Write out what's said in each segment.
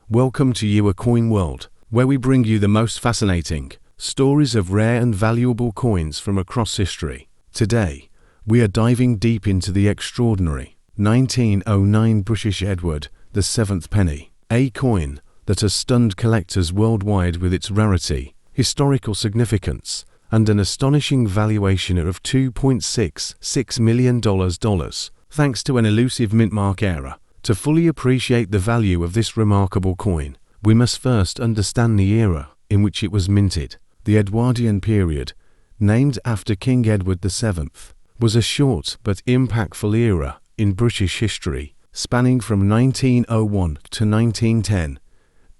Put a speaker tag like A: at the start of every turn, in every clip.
A: Welcome to Your Coin World, where we bring you the most fascinating stories of rare and valuable coins from across history. Today, we are diving deep into the extraordinary 1909 British Edward VII penny, a coin that has stunned collectors worldwide with its rarity, historical significance, and an astonishing valuation of $2.66 million, thanks to an elusive mint-mark era. To fully appreciate the value of this remarkable coin, we must first understand the era in which it was minted. The Edwardian period, named after King Edward VII, was a short but impactful era in British history, spanning from 1901 to 1910.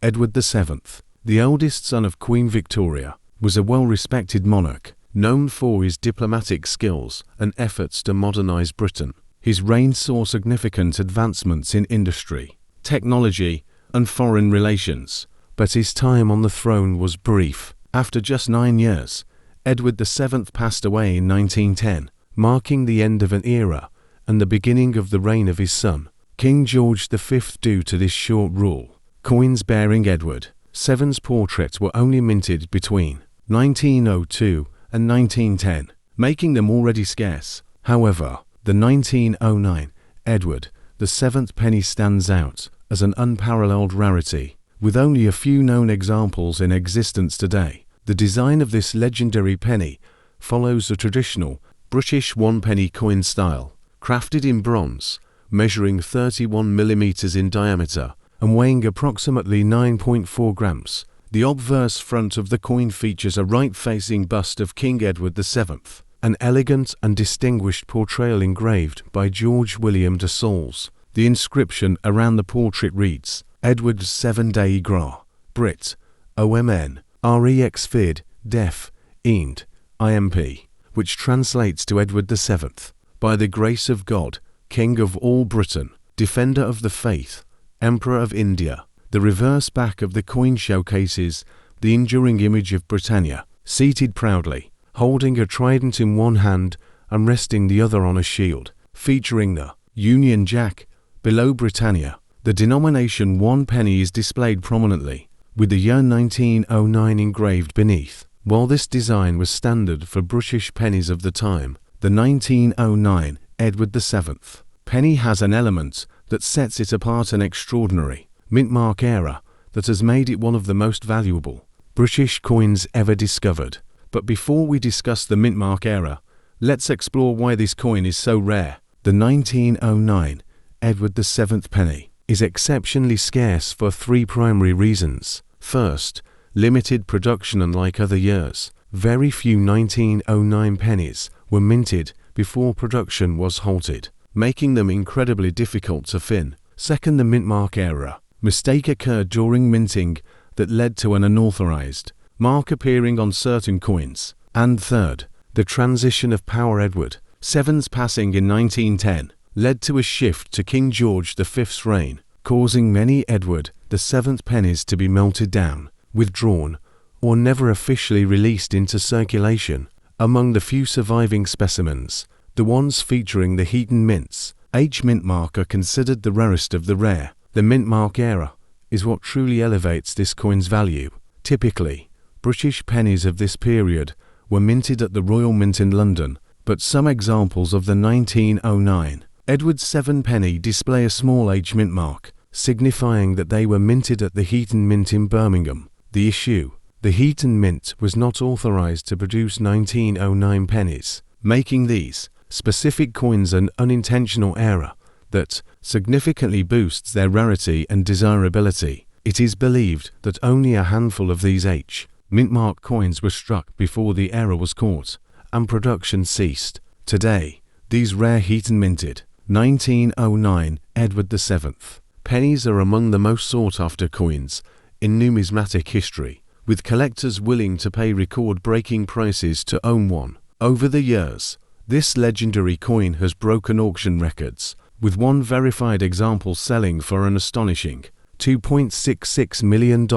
A: Edward VII, the eldest son of Queen Victoria, was a well-respected monarch, known for his diplomatic skills and efforts to modernize Britain. His reign saw significant advancements in industry, technology, and foreign relations, but his time on the throne was brief. After just 9 years, Edward VII passed away in 1910, marking the end of an era and the beginning of the reign of his son, King George V. Due to this short rule, coins bearing Edward VII's portrait were only minted between 1902 and 1910, making them already scarce. However, the 1909 Edward VII penny stands out as an unparalleled rarity, with only a few known examples in existence today. The design of this legendary penny follows a traditional British one-penny coin style, crafted in bronze, measuring 31 millimeters in diameter and weighing approximately 9.4 grams. The obverse front of the coin features a right-facing bust of King Edward VII, an elegant and distinguished portrayal engraved by George William de Saules. The inscription around the portrait reads, Edward VII de Gras, Brit, OMN, REX Fid, Def, End, IMP, which translates to Edward VII, by the grace of God, King of all Britain, Defender of the Faith, Emperor of India. The reverse back of the coin showcases the enduring image of Britannia, seated proudly, holding a trident in one hand and resting the other on a shield, featuring the Union Jack below Britannia. The denomination 1 penny is displayed prominently, with the year 1909 engraved beneath. While this design was standard for British pennies of the time, the 1909 Edward VII penny has an element that sets it apart, an extraordinary mint-mark era that has made it one of the most valuable British coins ever discovered. But before we discuss the mint-mark era, let's explore why this coin is so rare. The 1909 Edward VII penny is exceptionally scarce for 3 primary reasons. First, limited production. Unlike other years, very few 1909 pennies were minted before production was halted, making them incredibly difficult to fin. Second, the mint-mark era. Mistake occurred during minting that led to an unauthorized mark appearing on certain coins. And third, the transition of power. Edward VII's passing in 1910 led to a shift to King George V's reign, causing many Edward VII pennies to be melted down, withdrawn, or never officially released into circulation. Among the few surviving specimens, the ones featuring the Heaton mints, H mint mark, are considered the rarest of the rare. The mint mark era is what truly elevates this coin's value. Typically, British pennies of this period were minted at the Royal Mint in London, but some examples of the 1909 Edward VII penny display a small H mint mark, signifying that they were minted at the Heaton Mint in Birmingham. The issue: the Heaton Mint was not authorized to produce 1909 pennies, making these specific coins an unintentional error that significantly boosts their rarity and desirability. It is believed that only a handful of these H mint-mark coins were struck before the error was caught and production ceased. Today, these rare Heaton-minted 1909 Edward VII pennies are among the most sought-after coins in numismatic history, with collectors willing to pay record-breaking prices to own one. Over the years, this legendary coin has broken auction records, with one verified example selling for an astonishing $2.66 million,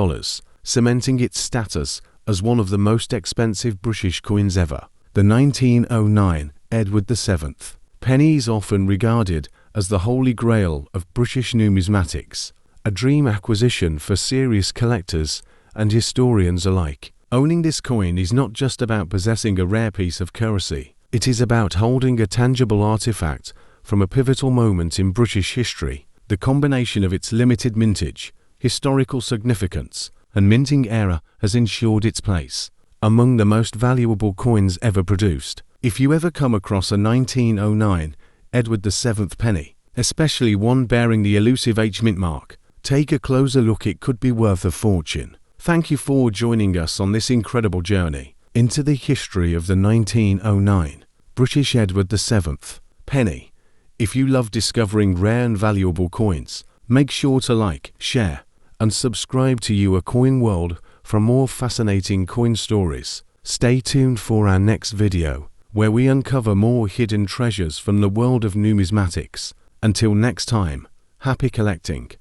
A: cementing its status as one of the most expensive British coins ever. The 1909 Edward VII penny is often regarded as the holy grail of British numismatics, a dream acquisition for serious collectors and historians alike. Owning this coin is not just about possessing a rare piece of currency. It is about holding a tangible artifact from a pivotal moment in British history. The combination of its limited mintage, historical significance, and minting era has ensured its place among the most valuable coins ever produced. If you ever come across a 1909 Edward VII penny, especially one bearing the elusive H mint mark, take a closer look. It could be worth a fortune. Thank you for joining us on this incredible journey into the history of the 1909 British Edward VII penny. If you love discovering rare and valuable coins, make sure to like, share, and subscribe to Your Coin World for more fascinating coin stories. Stay tuned for our next video, where we uncover more hidden treasures from the world of numismatics. Until next time, happy collecting.